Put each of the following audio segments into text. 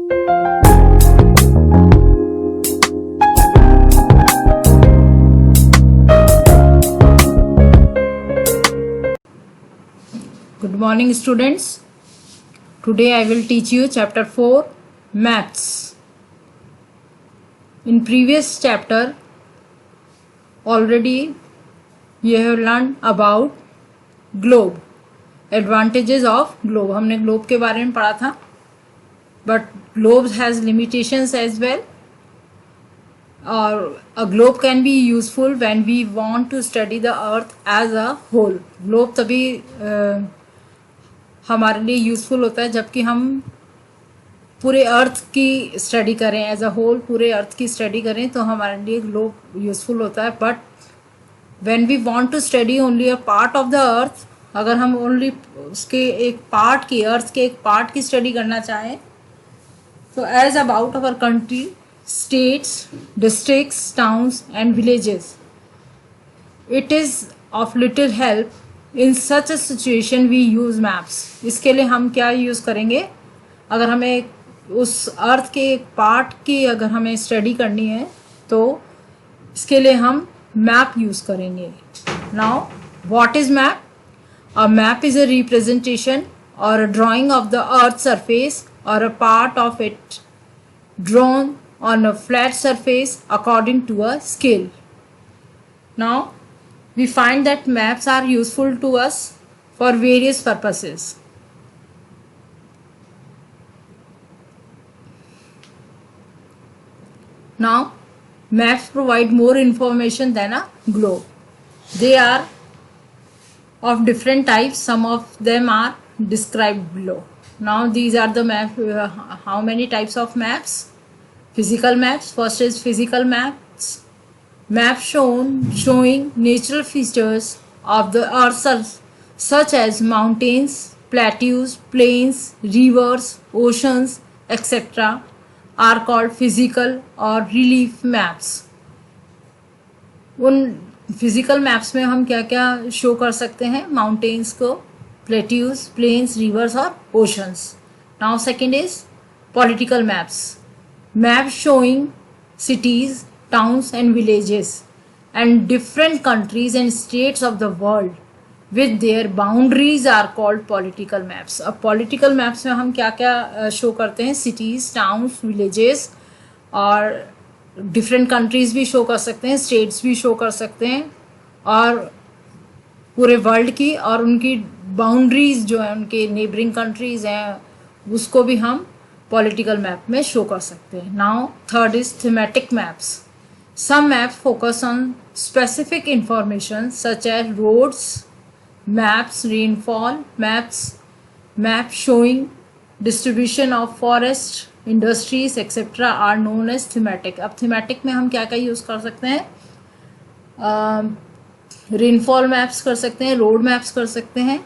Good morning, students. Today I will teach you chapter 4, Maths. In previous chapter, already you have learned about globe. Advantages of globe. हमने globe के बारे में पढ़ा था. But globe has limitations as well. Or a globe can be useful when we want to study the earth as a whole. Globe तभी हमारे लिए useful होता है जबकि हम पूरे अर्थ की स्टडी करें, एज अ होल पूरे अर्थ की स्टडी करें तो हमारे लिए ग्लोब यूज़फुल होता है. But when we want to study only a part of the earth, अगर हम ओनली उसके एक पार्ट की, अर्थ के एक पार्ट की स्टडी करना चाहें तो as about our country, states, districts, towns and villages, it is of little help. In such a situation we use maps. इसके लिए हम क्या यूज़ करेंगे? अगर हमें उस अर्थ के एक पार्ट की अगर हमें स्टडी करनी है तो इसके लिए हम मैप यूज़ करेंगे. Now what is map? A map is a representation or a drawing of the earth surface or a part of it drawn on a flat surface according to a scale. Now we find that maps are useful to us for various purposes. Now, maps provide more information than a globe. They are of different types. Some of them are described below. Now, these are the maps. How many types of maps? Physical maps. First is physical maps. Maps showing natural features of the earth such as mountains, plateaus, plains, rivers, oceans, etc. are called physical or relief maps. उन physical maps में हम क्या क्या show कर सकते हैं? Mountains को, plateaus, planes, reverse और oceans. Now second is political maps. Maps showing cities, towns and villages and different countries and states of the world with their boundaries are called political maps. अब political maps में हम क्या क्या show करते हैं? cities, towns, villages और different countries भी show कर सकते हैं, states भी शो कर सकते हैं और पूरे वर्ल्ड की और उनकी बाउंड्रीज जो है, उनके नेबरिंग कंट्रीज हैं, उसको भी हम पॉलिटिकल मैप में शो कर सकते हैं. Now third is thematic maps. Some maps focus on specific information such as roads, maps, rainfall, maps showing distribution of forest, industries, etc. are known as thematic. अब thematic में हम क्या क्या use कर सकते हैं? रेनफॉल मैप्स कर सकते हैं, रोड मैप्स कर सकते हैं,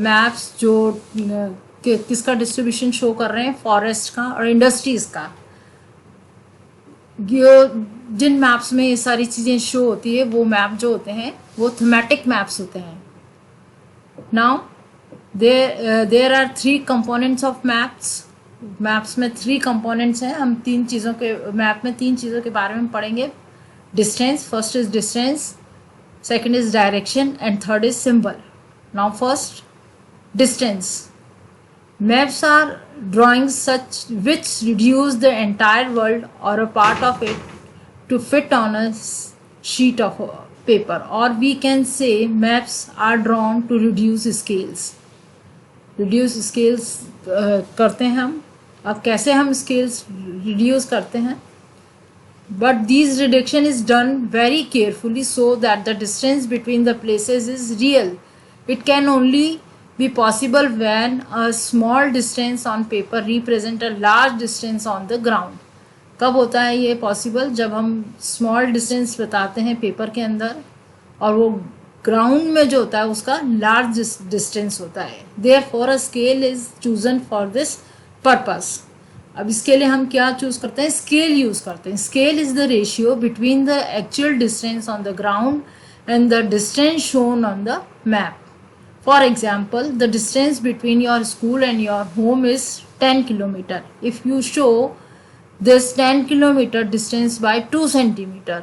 मैप्स जो किसका डिस्ट्रीब्यूशन शो कर रहे हैं, फॉरेस्ट का और इंडस्ट्रीज़ का. जिन मैप्स में ये सारी चीज़ें शो होती है वो मैप जो होते हैं वो थीमेटिक मैप्स होते हैं. Now there are 3 components of maps. Maps में 3 कंपोनेंट्स हैं. हम मैप में 3 चीज़ों के बारे में पढ़ेंगे. Distance, first is distance, second is direction and third is symbol. Now first, distance. Maps are drawings which reduce the entire world or a part of it to fit on a sheet of paper, or we can say maps are drawn to reduce scales. Reduce scales करते हैं हम. अब कैसे हम scales reduce करते हैं? But this reduction is done very carefully so that the distance between the places is real. It can only be possible when a small distance on paper represent a large distance on the ground. कब होता है ये possible? जब हम small distance बताते हैं paper के अंदर और वो ग्राउंड में जो होता है उसका लार्ज डिस्टेंस होता है. Therefore a scale is chosen for this purpose. अब इसके लिए हम क्या चूज करते हैं? स्केल यूज करते हैं. Scale is the ratio between the actual distance on the ground and the distance shown on the map. For example, the distance between your school and your home is 10 kilometer. If you show this 10 kilometer distance by 2 centimeter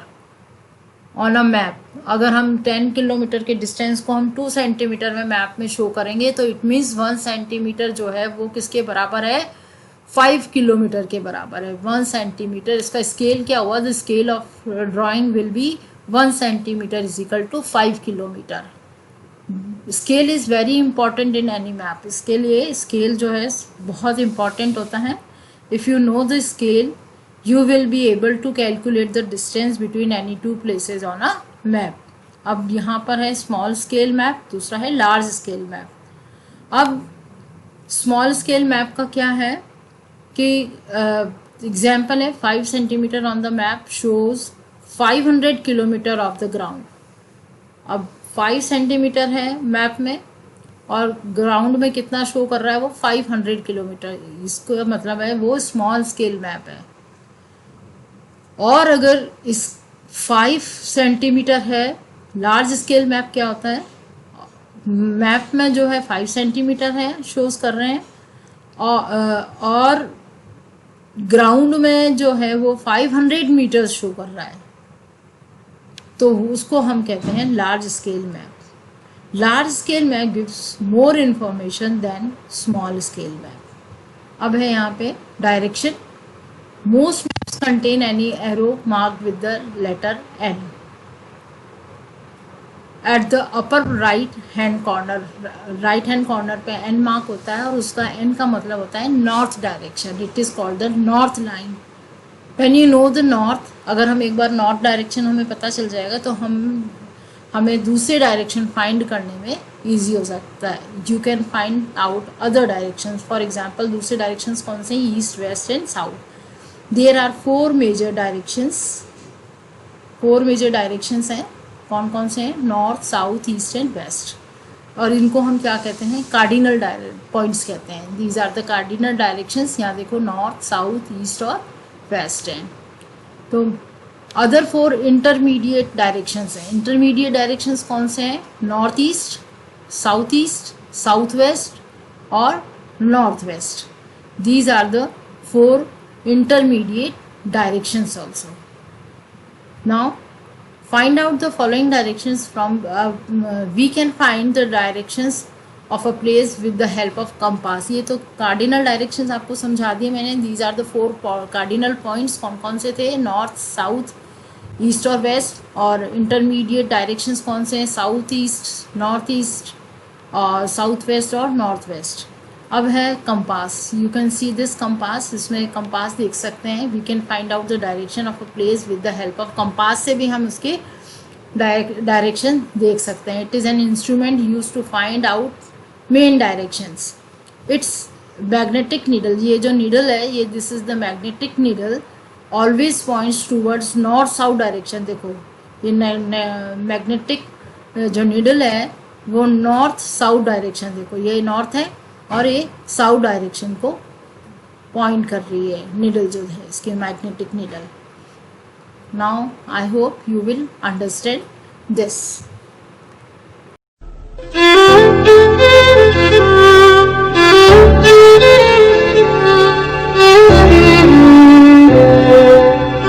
on a map, अगर हम 10 kilometre के distance को हम 2 centimetre में map में show करेंगे तो it means 1 centimetre जो है वो किसके बराबर है, 5 किलोमीटर के बराबर है. 1 सेंटीमीटर, इसका स्केल क्या हुआ, the scale of drawing will be 1 centimetre is equal to 5 kilometre. Scale is very important in any map. इसके लिए स्केल जो है बहुत इंपॉर्टेंट होता है. If you know the scale you will be able to calculate the distance between any two places on a map. अब यहाँ पर है स्मॉल स्केल मैप, दूसरा है लार्ज स्केल मैप. अब स्मॉल स्केल मैप का क्या है कि एग्जाम्पल है 5 centimetre on the map shows 500 kilometre of the ground. अब 5 सेंटीमीटर है मैप में और ग्राउंड में कितना शो कर रहा है वो 500 किलोमीटर. इसका मतलब है वो स्मॉल स्केल मैप है. और अगर इस 5 सेंटीमीटर है, लार्ज स्केल मैप क्या होता है, मैप में जो है 5 सेंटीमीटर है शोज कर रहे हैं और ग्राउंड में जो है वो 500 मीटर शो कर रहा है, तो उसको हम कहते हैं large scale map. Large scale map gives more information than small scale map. अब है यहाँ पे direction. Most maps contain any arrow marked with the letter N. At the upper right hand corner पे N मार्क होता है और उसका N का मतलब होता है north direction. It is called the north line. When you know the north, अगर हम एक बार नॉर्थ डायरेक्शन हमें पता चल जाएगा तो हमें दूसरे डायरेक्शन फाइंड करने में ईजी हो सकता है. You can find out other direction. For example दूसरे डायरेक्शन कौन से, east, west and south. There are 4 major directions. 4 major directions हैं. कौन कौन से हैं, north, south, east and west. और इनको हम क्या कहते हैं, कार्डिनल पॉइंट्स कहते हैं. These are the cardinal directions. यहाँ देखो नॉर्थ, साउथ, ईस्ट और वेस्ट हैं. तो अदर 4 इंटरमीडिएट डायरेक्शंस हैं. इंटरमीडिएट डायरेक्शंस कौन से हैं, नॉर्थ ईस्ट, साउथ वेस्ट और north west. These are the 4 intermediate directions also. Now find out the following directions from we can find the directions of a place with the help of compass. ये तो cardinal directions आपको समझा दिए मैंने. These are the 4 cardinal points. कौन कौन से थे, नॉर्थ, साउथ, ईस्ट और वेस्ट. और intermediate directions कौन से हैं, साउथ ईस्ट, नॉर्थ ईस्ट और साउथ वेस्ट और नॉर्थ वेस्ट. अब है compass. You can see this compass. इसमें कंपास देख सकते हैं. We can find out the direction of a place with the help of compass. से भी हम उसके डायरेक्शन देख सकते हैं. It is an instrument use to find out main directions. It's magnetic needle. ये जो नीडल है ये this is the magnetic needle always points towards north south direction. देखो ये मैग्नेटिक जो नीडल है वो नॉर्थ साउथ डायरेक्शन, देखो ये नॉर्थ है और ये साउथ डायरेक्शन को पॉइंट कर रही है नीडल जो है इसकी magnetic needle. Now I hope you will understand this.